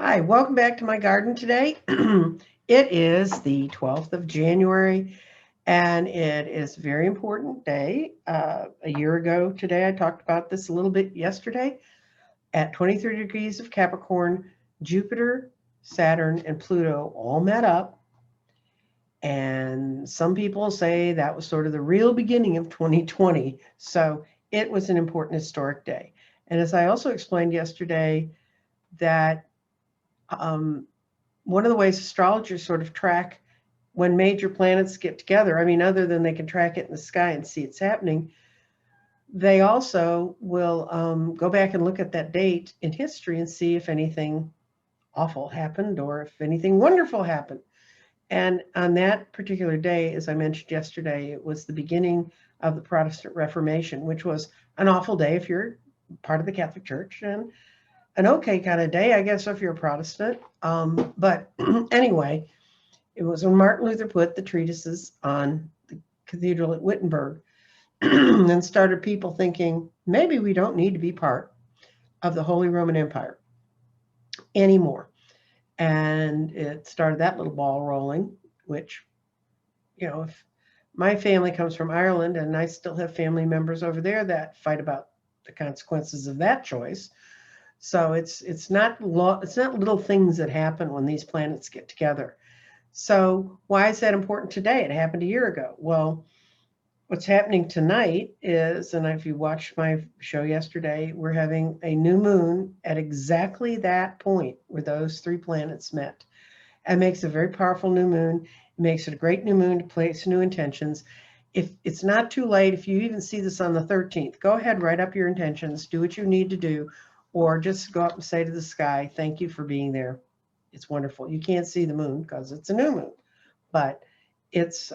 Hi, welcome back to my garden today. It is the 12th of January, and it is a very important day. A year ago today, I talked about this a little bit yesterday. At 23 degrees of Capricorn, Jupiter, Saturn, and Pluto all met up. And some people say that was sort of the real beginning of 2020. So it was an important historic day. And as I also explained yesterday, that one of the ways astrologers sort of track when major planets get together, I mean, other than they can track it in the sky and see it's happening, they also will go back and look at that date in history and see if anything awful happened or if anything wonderful happened. And on that particular day, as I mentioned yesterday, it was the beginning of the Protestant Reformation, which was an awful day if you're part of the Catholic Church, and an okay kind of day, I guess, if you're a Protestant. But anyway, it was when Martin Luther put the treatises on the cathedral at Wittenberg and started people thinking, maybe we don't need to be part of the Holy Roman Empire anymore. And it started that little ball rolling, which, if my family comes from Ireland and I still have family members over there that fight about the consequences of that choice. So it's not little things that happen when these planets get together. So why is that important today? It happened a year ago. Well, what's happening tonight is, and if you watched my show yesterday, we're having a new moon at exactly that point where those three planets met. It makes a very powerful new moon. It makes it a great new moon to place new intentions. If it's not too late, if you even see this on the 13th, go ahead, write up your intentions, do what you need to do. Or just go up and say to the sky, thank you for being there. It's wonderful. You can't see the moon because it's a new moon, but it's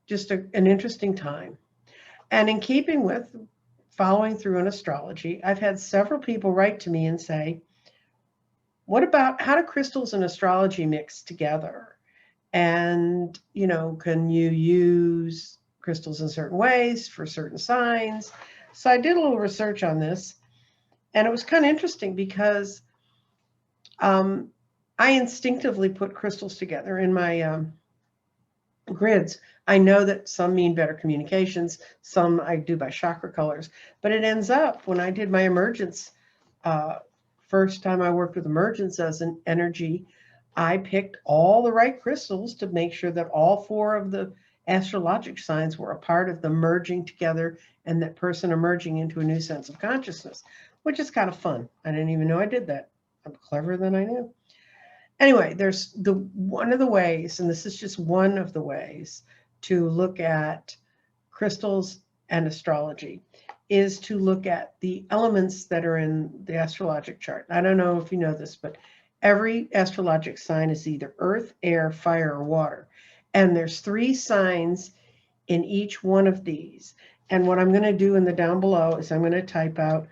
just an interesting time. And in keeping with following through on astrology, I've had several people write to me and say, what about how do crystals and astrology mix together? And, can you use crystals in certain ways for certain signs? So I did a little research on this. And it was kind of interesting because I instinctively put crystals together in my grids. I know that some mean better communications, some I do by chakra colors, but it ends up when I did my emergence, first time I worked with emergence as an energy, I picked all the right crystals to make sure that all four of the astrologic signs were a part of the merging together and that person emerging into a new sense of consciousness, which is kind of fun. I didn't even know I did that. I'm cleverer than I knew. Anyway, there's one of the ways, and this is just one of the ways to look at crystals and astrology, is to look at the elements that are in the astrologic chart. I don't know if you know this, but every astrologic sign is either earth, air, fire, or water. And there's 3 signs in each one of these. And what I'm going to do in the down below is I'm going to type out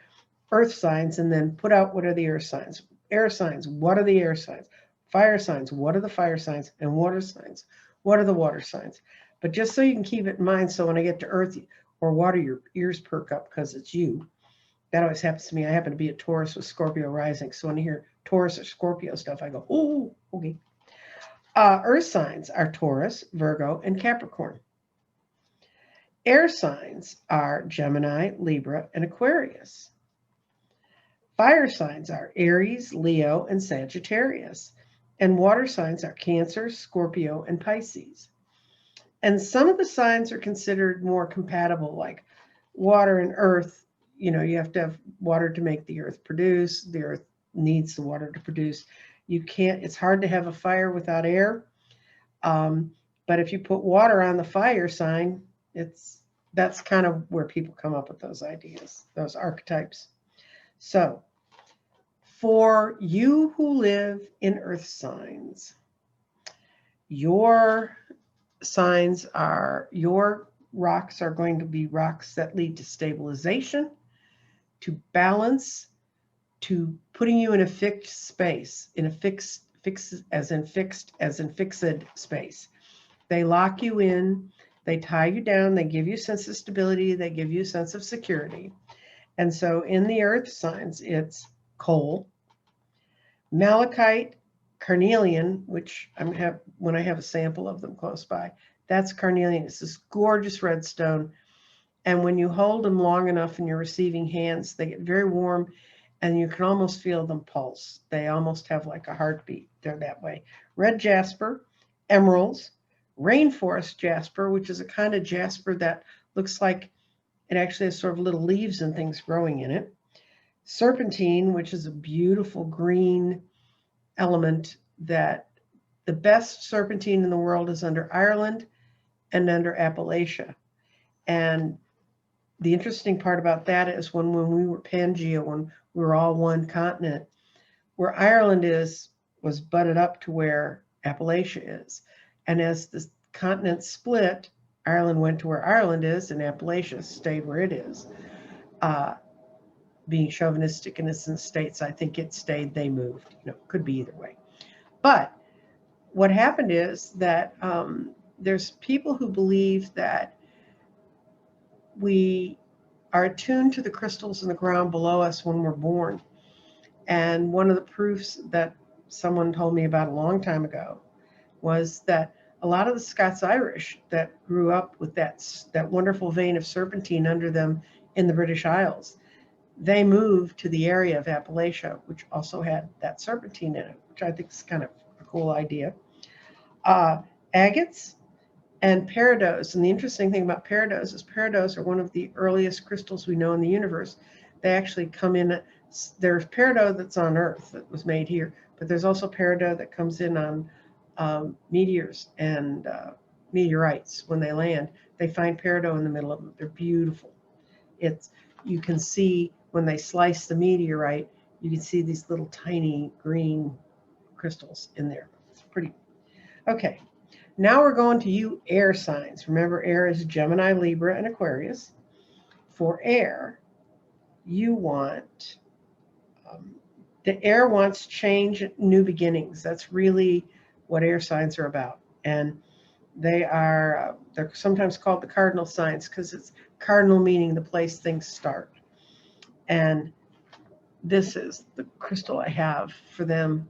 earth signs and then put out what are the earth signs. Air signs, what are the air signs? Fire signs, what are the fire signs? And water signs, what are the water signs? But just so you can keep it in mind, so when I get to earth or water, your ears perk up because it's you. That always happens to me. I happen to be a Taurus with Scorpio rising. So when I hear Taurus or Scorpio stuff, I go, oh, okay. Earth signs are Taurus, Virgo, and Capricorn. Air signs are Gemini, Libra, and Aquarius. Fire signs are Aries, Leo, and Sagittarius. And water signs are Cancer, Scorpio, and Pisces. And some of the signs are considered more compatible, like water and earth. You have to have water to make the earth produce. The earth needs the water to produce. It's hard to have a fire without air. But if you put water on the fire sign, that's kind of where people come up with those ideas, those archetypes. So for you who live in earth signs, your rocks are going to be rocks that lead to stabilization, to balance, to putting you in a fixed space, in a fixed as in fixed space. They lock you in, they tie you down, they give you a sense of stability, they give you a sense of security. And so in the earth signs, it's coal, Malachite, Carnelian, which when I have a sample of them close by, that's Carnelian. It's this gorgeous red stone. And when you hold them long enough in your receiving hands, they get very warm and you can almost feel them pulse. They almost have like a heartbeat. They're that way. Red jasper, emeralds, rainforest jasper, which is a kind of jasper that looks like it actually has sort of little leaves and things growing in it. Serpentine, which is a beautiful green element that the best serpentine in the world is under Ireland and under Appalachia. And the interesting part about that is when we were Pangea, when we were all one continent, where Ireland was butted up to where Appalachia is. And as the continent split, Ireland went to where Ireland is and Appalachia stayed where it is. Being chauvinistic in its states, I think it stayed, they moved. Could be either way. But what happened is that there's people who believe that we are attuned to the crystals in the ground below us when we're born. And one of the proofs that someone told me about a long time ago was that a lot of the Scots-Irish that grew up with that wonderful vein of serpentine under them in the British Isles, they moved to the area of Appalachia, which also had that serpentine in it, which I think is kind of a cool idea. Agates and peridots. And the interesting thing about peridots is peridots are one of the earliest crystals we know in the universe. They actually come in, there's peridot that's on Earth that was made here, but there's also peridot that comes in on meteors and meteorites. When they land, they find peridot in the middle of them. They're beautiful. You can see when they slice the meteorite, you can see these little tiny green crystals in there. It's pretty. Okay, now we're going to you air signs. Remember, air is Gemini, Libra, and Aquarius. For air, you want, the air wants change, new beginnings. That's really what air signs are about. And they're sometimes called the cardinal signs because it's cardinal meaning the place things start. And this is the crystal I have for them.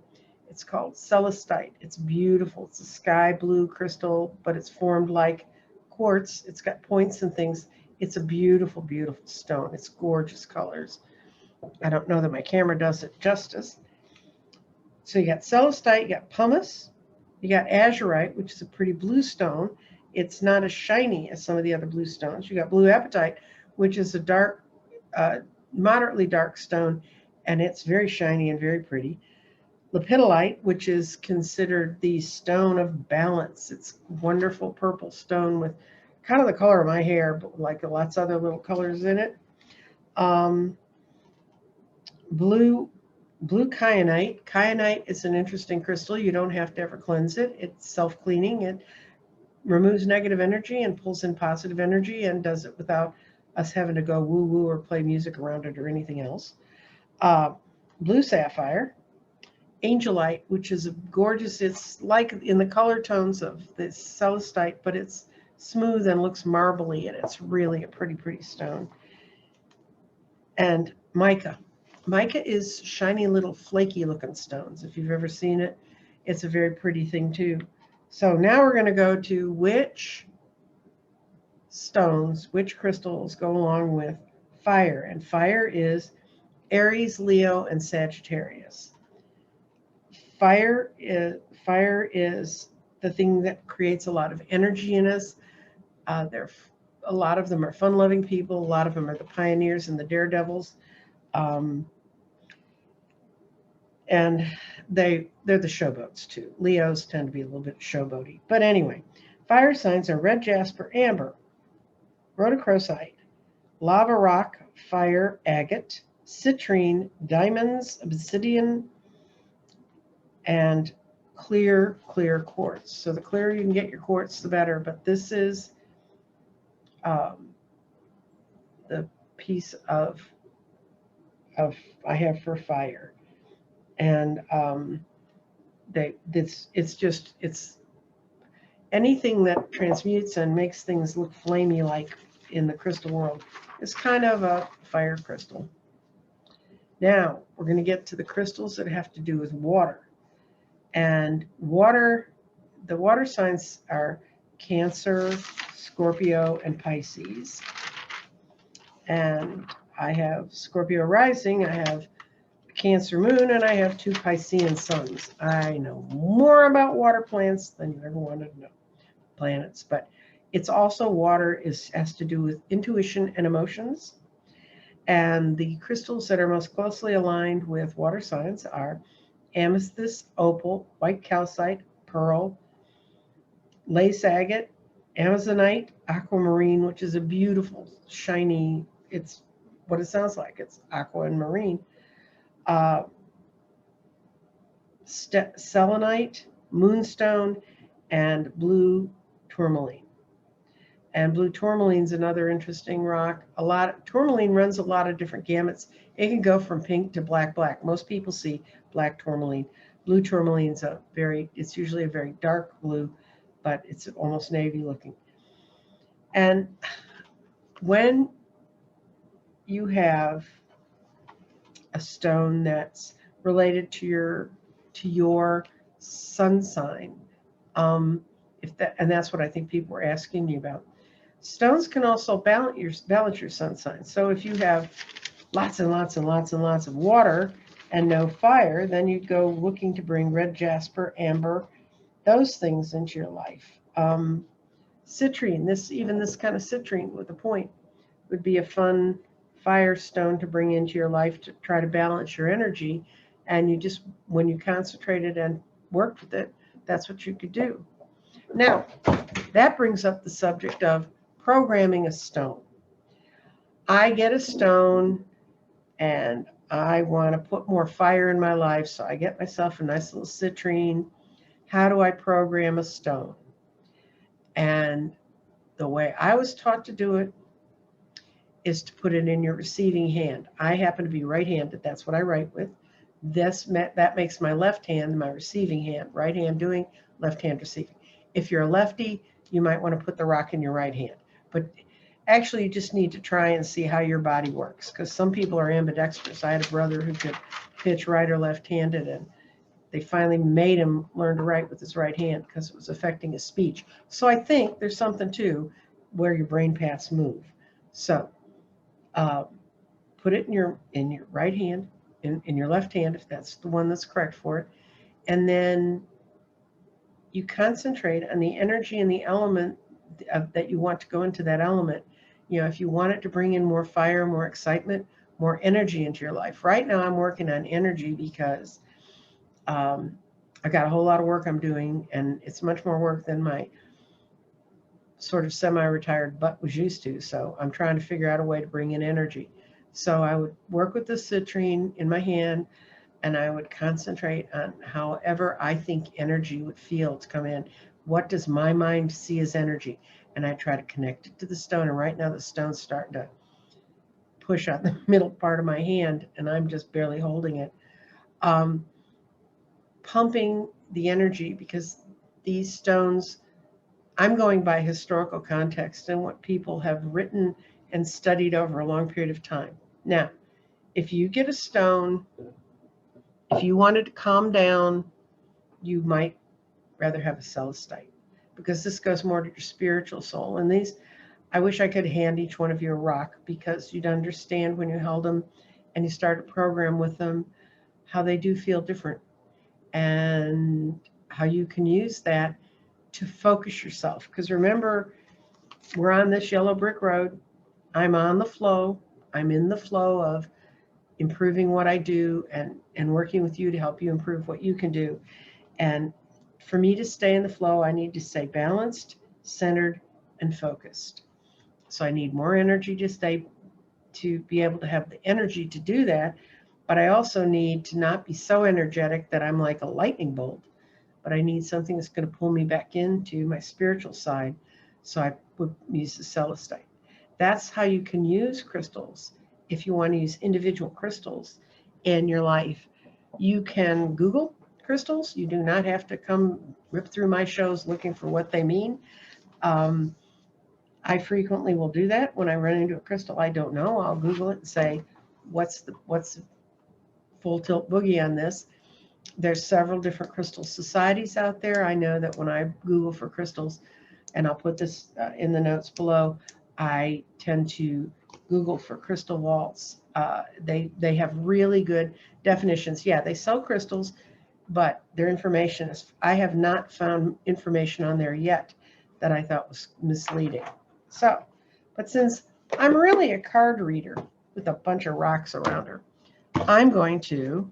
It's called Celestite. It's beautiful. It's a sky blue crystal, but it's formed like quartz. It's got points and things. It's a beautiful, beautiful stone. It's gorgeous colors. I don't know that my camera does it justice. So you got Celestite, you got pumice, you got azurite, which is a pretty blue stone. It's not as shiny as some of the other blue stones. You got blue apatite, which is a dark, moderately dark stone, and it's very shiny and very pretty. Lepidolite, which is considered the stone of balance. It's wonderful purple stone with kind of the color of my hair, but like lots of other little colors in it. Blue kyanite. Kyanite is an interesting crystal. You don't have to ever cleanse it. It's self-cleaning. It removes negative energy and pulls in positive energy and does it without us having to go woo-woo or play music around it or anything else. Blue sapphire. Angelite, which is a gorgeous, it's like in the color tones of the celestite, but it's smooth and looks marbly, and it's really a pretty, pretty stone. And mica. Mica is shiny little flaky looking stones. If you've ever seen it, it's a very pretty thing too. So now we're going to go to which stones, which crystals go along with fire. And fire is Aries, Leo, and Sagittarius. Fire is the thing that creates a lot of energy in us. A lot of them are fun-loving people. A lot of them are the pioneers and the daredevils. And they're the showboats too. Leos tend to be a little bit showboaty. But anyway, fire signs are red jasper, amber, rhodochrosite, lava rock, fire, agate, citrine, diamonds, obsidian, and clear quartz. So the clearer you can get your quartz, the better. But this is the piece of I have for fire. And it's anything that transmutes and makes things look flamey like in the crystal world is kind of a fire crystal. Now, we're going to get to the crystals that have to do with water. And water, the water signs are Cancer, Scorpio, and Pisces. And I have Scorpio rising, I have Cancer moon, and I have 2 Piscean suns. I know more about water plants than you ever wanted to know. Planets, but it's also water has to do with intuition and emotions. And the crystals that are most closely aligned with water signs are amethyst, opal, white calcite, pearl, lace agate, amazonite, aquamarine, which is a beautiful, shiny, it's what it sounds like. It's aqua and marine. Selenite, moonstone, and blue tourmaline. And blue tourmaline is another interesting rock. Tourmaline runs a lot of different gamuts. It can go from pink to black. Most people see black tourmaline. Blue tourmaline's it's usually a very dark blue, but it's almost navy looking. And when you have a stone that's related to your sun sign, and that's what I think people were asking you about. Stones can also balance your sun sign. So if you have lots and lots and lots and lots of water and no fire, then you'd go looking to bring red jasper, amber, those things into your life. Citrine, this kind of citrine with a point would be a fun fire stone to bring into your life to try to balance your energy. And you just, when you concentrated and worked with it, that's what you could do. Now, that brings up the subject of programming a stone. I get a stone and I want to put more fire in my life, so I get myself a nice little citrine. How do I program a stone? And the way I was taught to do it is to put it in your receiving hand. I happen to be right-handed. That's what I write with. That makes my left hand my receiving hand. Right hand doing, left hand receiving. If you're a lefty, you might want to put the rock in your right hand. But actually, you just need to try and see how your body works, because some people are ambidextrous. I had a brother who could pitch right or left-handed, and they finally made him learn to write with his right hand because it was affecting his speech. So I think there's something to where your brain paths move. So put it in your right hand, in your left hand, if that's the one that's correct for it, and then you concentrate on the energy and the element that you want to go into that element. You know, if you want it to bring in more fire, more excitement, more energy into your life. Right now I'm working on energy because I got a whole lot of work I'm doing, and it's much more work than my sort of semi-retired butt was used to. So I'm trying to figure out a way to bring in energy. So I would work with the citrine in my hand, and I would concentrate on however I think energy would feel to come in. What does my mind see as energy? And I try to connect it to the stone. And right now the stone's starting to push out the middle part of my hand, and I'm just barely holding it. Pumping the energy, because these stones, I'm going by historical context and what people have written and studied over a long period of time. Now, if you get a stone, if you wanted to calm down, you might rather have a Celestite, because this goes more to your spiritual soul. And these, I wish I could hand each one of you a rock, because you'd understand when you held them and you start a program with them, how they do feel different, and how you can use that to focus yourself. Because remember, we're on this yellow brick road. I'm on the flow. I'm in the flow of improving what I do and working with you to help you improve what you can do. And for me to stay in the flow, I need to stay balanced, centered, and focused. So I need more energy to be able to have the energy to do that. But I also need to not be so energetic that I'm like a lightning bolt. But I need something that's going to pull me back into my spiritual side. So I would use the Celestite. That's how you can use crystals. If you want to use individual crystals in your life, you can Google crystals. You do not have to come rip through my shows looking for what they mean. I frequently will do that when I run into a crystal I don't know. I'll Google it and say, what's full tilt boogie on this. There's several different crystal societies out there. I know that when I Google for crystals, and I'll put this in the notes below, I tend to Google for crystal vaults. They have really good definitions. Yeah, they sell crystals, but their information is, I have not found information on there yet that I thought was misleading. So, but since I'm really a card reader with a bunch of rocks around her, I'm going to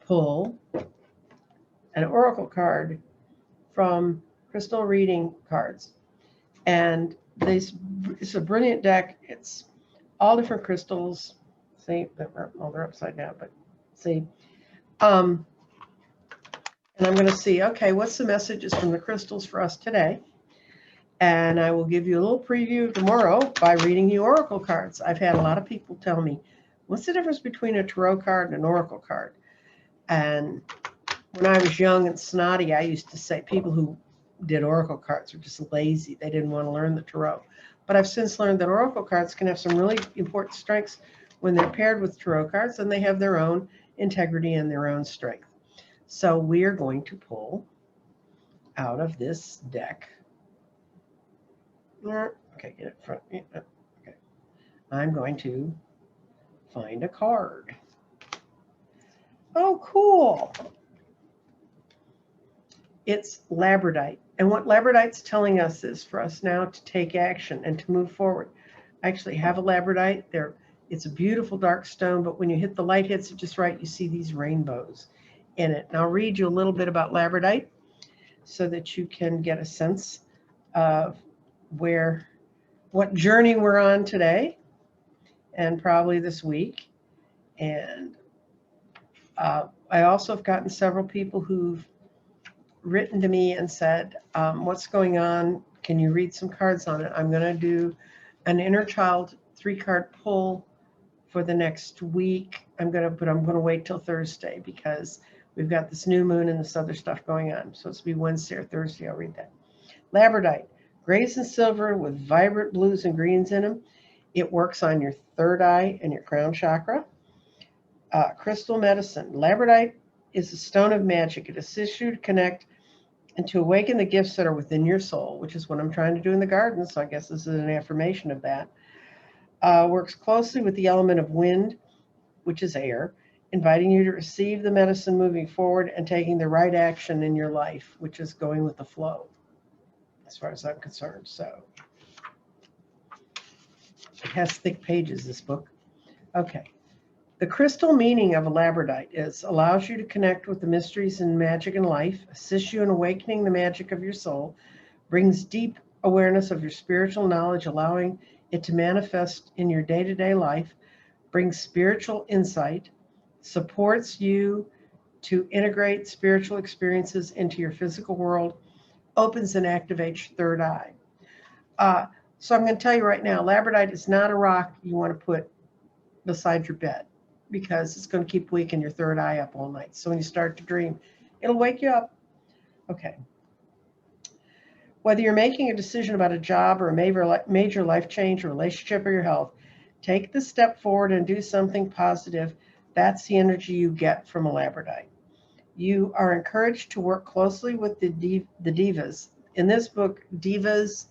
pull an oracle card from Crystal Reading Cards. And it's a brilliant deck. It's all different crystals. See, well, they're upside down, but see. And I'm going to see, okay, what's the messages from the crystals for us today? And I will give you a little preview tomorrow by reading you oracle cards. I've had a lot of people tell me, what's the difference between a tarot card and an oracle card? And when I was young and snotty, I used to say people who did oracle cards were just lazy. They didn't want to learn the tarot. But I've since learned that oracle cards can have some really important strengths when they're paired with tarot cards, and they have their own integrity and their own strength. So we are going to pull out of this deck. Okay, get it in front. Okay. I'm going to find a card. Oh, cool. It's Labradite. And what Labradite's telling us is for us now to take action and to move forward. I actually have a Labradite. It's a beautiful dark stone, but when you hit the light hits it just right, you see these rainbows in it. And I'll read you a little bit about Labradite so that you can get a sense of what journey we're on today and probably this week. And I also have gotten several people who've written to me and said, what's going on? Can you read some cards on it? I'm going to do an inner child 3-card pull for the next week. I'm going to wait till Thursday because we've got this new moon and this other stuff going on. So it's be Wednesday or Thursday. I'll read that. Labradite, grays and silver with vibrant blues and greens in them. It works on your third eye and your crown chakra. Crystal medicine. Labradite is a stone of magic. It assists you to connect and to awaken the gifts that are within your soul, which is what I'm trying to do in the garden. So I guess this is an affirmation of that. Works closely with the element of wind, which is air, inviting you to receive the medicine moving forward and taking the right action in your life, which is going with the flow, as far as I'm concerned. So it has thick pages, this book. Okay. The crystal meaning of a Labradite is allows you to connect with the mysteries and magic in life, assists you in awakening the magic of your soul, brings deep awareness of your spiritual knowledge, allowing it to manifest in your day-to-day life, brings spiritual insight, supports you to integrate spiritual experiences into your physical world, opens and activates your third eye. So I'm going to tell you right now, Labradite is not a rock you want to put beside your bed, because it's going to keep waking your third eye up all night. So when you start to dream, it'll wake you up. Okay. Whether you're making a decision about a job or a major life change, a relationship, or your health, take the step forward and do something positive. That's the energy you get from a Labradite. You are encouraged to work closely with the divas. In this book, divas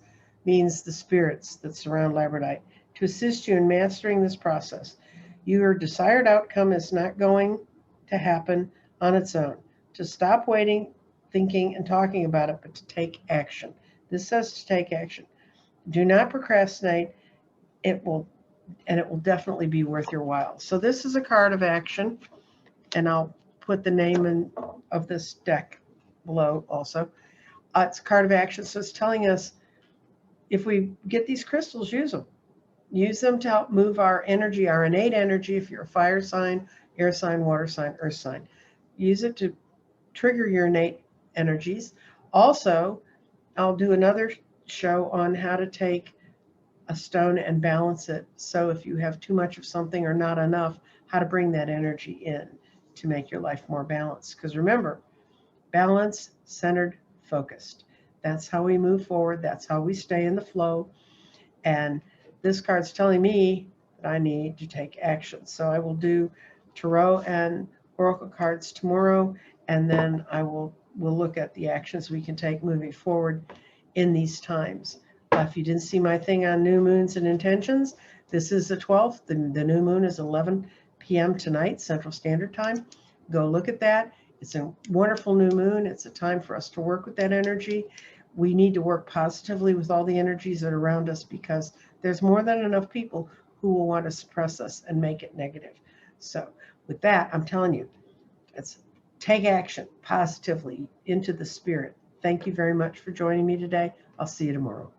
means the spirits that surround Labradite, to assist you in mastering this process. Your desired outcome is not going to happen on its own. To stop waiting, thinking, and talking about it, but to take action. This says to take action. Do not procrastinate. It will definitely be worth your while. So this is a card of action, and I'll put the name of this deck below also. It's a card of action, so it's telling us if we get these crystals, use them. Use them to help move our energy, our innate energy, if you're a fire sign, air sign, water sign, earth sign. Use it to trigger your innate energies. Also, I'll do another show on how to take a stone and balance it. So if you have too much of something or not enough, how to bring that energy in to make your life more balanced. Because remember, balanced, centered, focused. That's how we move forward. That's how we stay in the flow. And this card's telling me that I need to take action. So I will do tarot and oracle cards tomorrow, and then we'll look at the actions we can take moving forward in these times. If you didn't see my thing on new moons and intentions, this is the 12th. The new moon is 11 p.m. tonight, Central Standard Time. Go look at that. It's a wonderful new moon. It's a time for us to work with that energy. We need to work positively with all the energies that are around us, because there's more than enough people who will want to suppress us and make it negative. So with that, I'm telling you, let's take action positively into the spirit. Thank you very much for joining me today. I'll see you tomorrow.